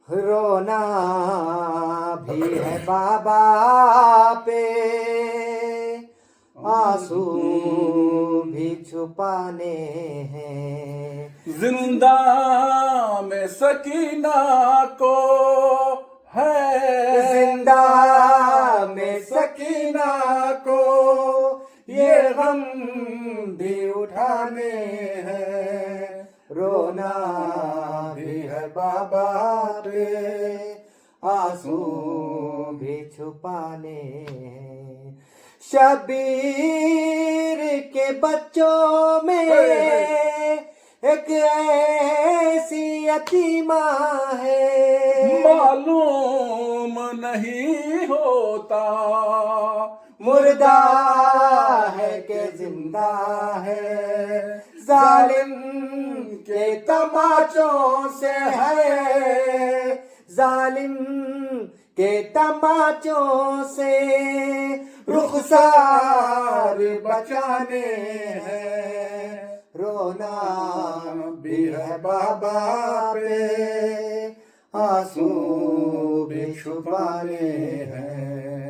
रोना भी है बाबा पे, आंसू भी छुपाने हैं। जिंदा में सकीना को है, जिंदा में सकीना को ये गम भी उठाने हैं। रोना भी है बाबा पे, आंसू भी छुपाने हैं। शबीर के बच्चों में एक ऐसी यतीमा है, मालूम नहीं होता मुर्दा है के जिंदा है। जालिम के तमाचों से है, जालिम के तमाचों से रुखसार बचाने हैं। रोना भी है बाबा पे, आंसू भी छुपाने हैं।